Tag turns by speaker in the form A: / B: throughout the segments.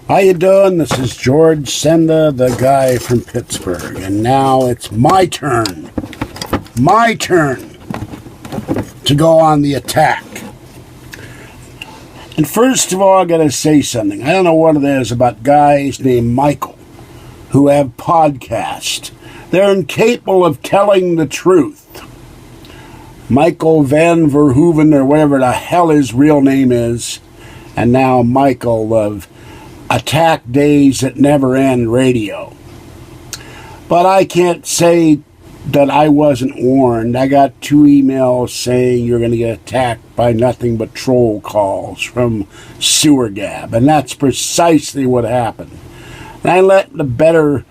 A: How you doing? This is George Senda, the guy from Pittsburgh, and now it's my turn to go on the attack. And first of all, I gotta say something. I don't know what it is about guys named Michael who have podcasts. They're incapable of telling the truth. Michael Van Verhoeven, or whatever the hell his real name is, and now Michael of Attack Days That Never End Radio. But I can't say that I wasn't warned. I got 2 emails saying you're going to get attacked by nothing but troll calls from Sewergab, and that's precisely what happened. And I let the better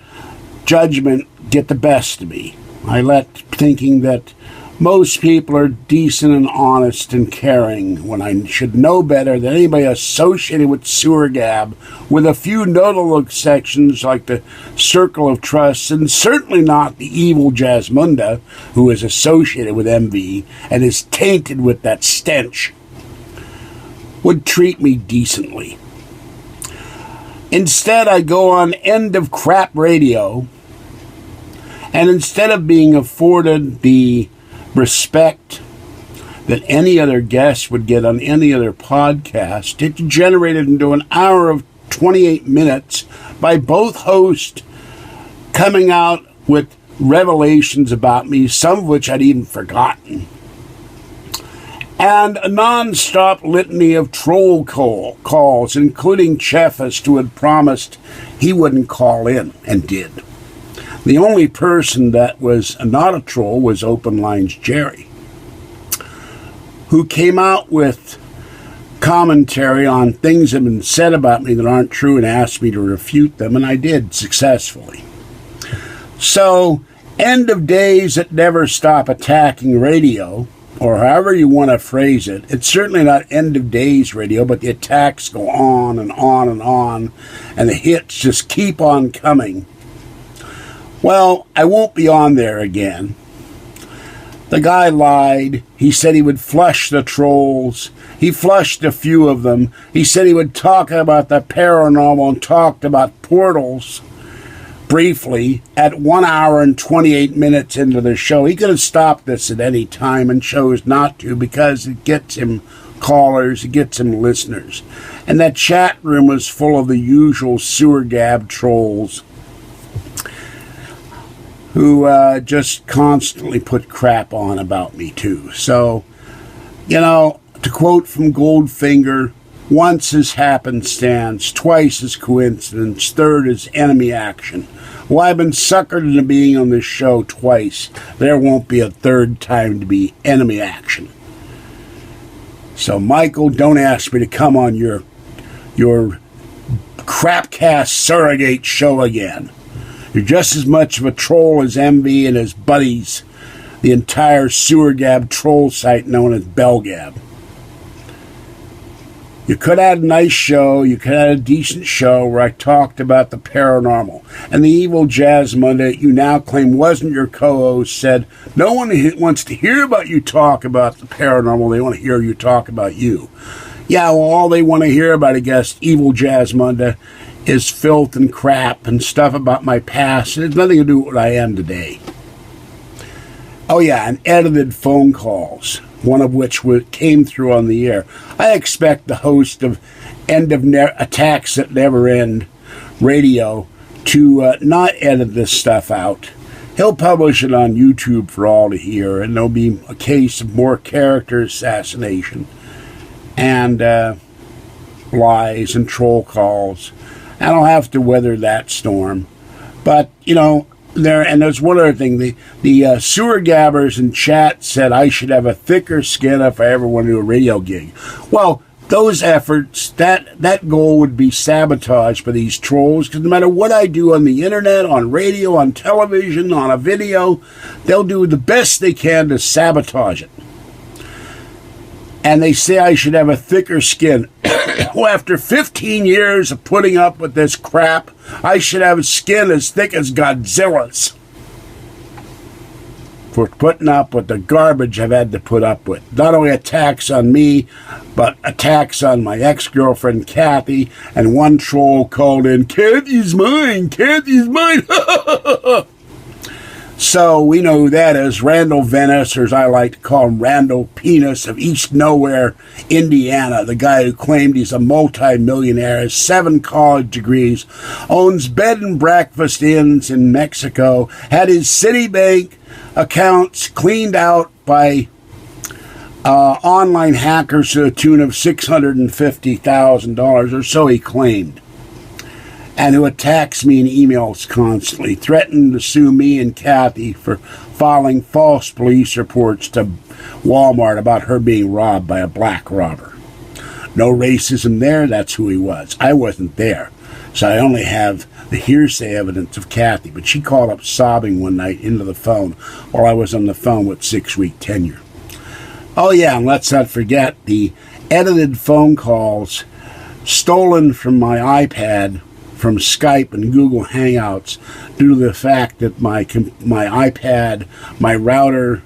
A: judgment get the best of me. I let thinking that most people are decent and honest and caring, when I should know better than anybody associated with Sewergab, with a few notable exceptions like the Circle of Trust, and certainly not the evil Jasmunda, who is associated with MV and is tainted with that stench, would treat me decently. Instead, I go on End of Crap Radio, and instead of being afforded the respect that any other guest would get on any other podcast, it degenerated into an hour of 28 minutes by both hosts coming out with revelations about me, some of which I'd even forgotten, and a non-stop litany of troll calls, including Chefist, who had promised he wouldn't call in, and did. The only person that was not a troll was Open Lines Jerry, who came out with commentary on things that have been said about me that aren't true and asked me to refute them, and I did successfully. So, End of Days That Never Stop Attacking Radio, or however you want to phrase it, it's certainly not End of Days Radio, but the attacks go on and on and on, and the hits just keep on coming. Well, I won't be on there again. The guy lied. He said he would flush the trolls. He flushed a few of them. He said he would talk about the paranormal and talked about portals briefly at 1 hour and 28 minutes into the show. He could have stopped this at any time and chose not to, because it gets him callers, it gets him listeners. And that chat room was full of the usual Sewergab trolls who just constantly put crap on about me, too. So, you know, to quote from Goldfinger, once is happenstance, twice is coincidence, third is enemy action. Well, I've been suckered into being on this show twice. There won't be a third time to be enemy action. So, Michael, don't ask me to come on your crapcast surrogate show again. You're just as much of a troll as MV and his buddies, the entire Sewergab troll site known as Belgab. You could have had a nice show, you could have had a decent show where I talked about the paranormal. And the evil Jasmunda you now claim wasn't your co-host said, no one wants to hear about you talk about the paranormal, they want to hear you talk about you. Yeah, well, all they want to hear about, I guess, evil Jasmunda, is filth and crap and stuff about my past. It has nothing to do with what I am today. Oh yeah, and edited phone calls, one of which came through on the air. I expect the host of Attacks That Never End Radio to not edit this stuff out. He'll publish it on YouTube for all to hear, and there'll be a case of more character assassination and lies and troll calls. I don't have to weather that storm. But, you know, there's one other thing. The Sewergabbers in chat said I should have a thicker skin if I ever want to do a radio gig. Well, those efforts, that goal would be sabotaged by these trolls, because no matter what I do on the internet, on radio, on television, on a video, they'll do the best they can to sabotage it. And they say I should have a thicker skin. Well, after 15 years of putting up with this crap, I should have a skin as thick as Godzilla's. for putting up with the garbage I've had to put up with. Not only attacks on me, but attacks on my ex-girlfriend Kathy, and one troll called in, "Kathy's mine, Kathy's mine." So we know who that is. Randall Venice, or as I like to call him, Randall Penis of East Nowhere, Indiana. The guy who claimed he's a multi-millionaire, has 7 college degrees, owns bed and breakfast inns in Mexico, had his Citibank accounts cleaned out by online hackers to the tune of $650,000, or so he claimed, and who attacks me in emails constantly, threatening to sue me and Kathy for filing false police reports to Walmart about her being robbed by a black robber. No racism there, that's who he was. I wasn't there, so I only have the hearsay evidence of Kathy, but she called up sobbing one night into the phone while I was on the phone with 6-week tenure. Oh yeah, and let's not forget the edited phone calls stolen from my iPad from Skype and Google Hangouts due to the fact that my iPad, my router,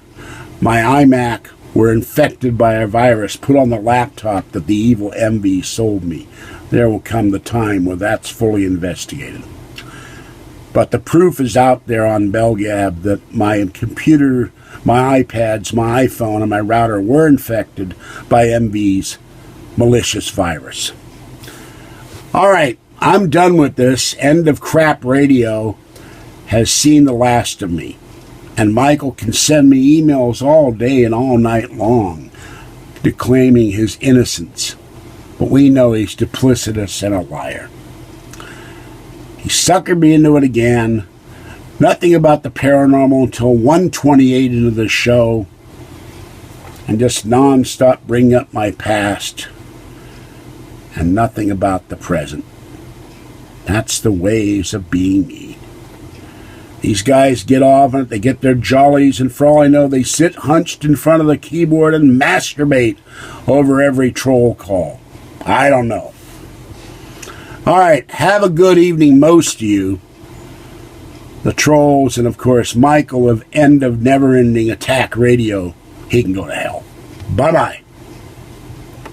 A: my iMac were infected by a virus put on the laptop that the evil MV sold me. There will come the time where that's fully investigated. But the proof is out there on Sewergab that my computer, my iPads, my iPhone, and my router were infected by MV's malicious virus. All right, I'm done with this. End of crap radio has seen the last of me. And Michael can send me emails all day and all night long declaiming his innocence. But we know he's duplicitous and a liar. He suckered me into it again. Nothing about the paranormal until 128 into the show. And just non-stop bring up my past. And nothing about the present. That's the ways of being me. These guys get off on it, they get their jollies, and for all I know, they sit hunched in front of the keyboard and masturbate over every troll call. I don't know. All right, have a good evening, most of you. The trolls, and of course, Michael of End of Never Ending Attack Radio. He can go to hell. Bye-bye.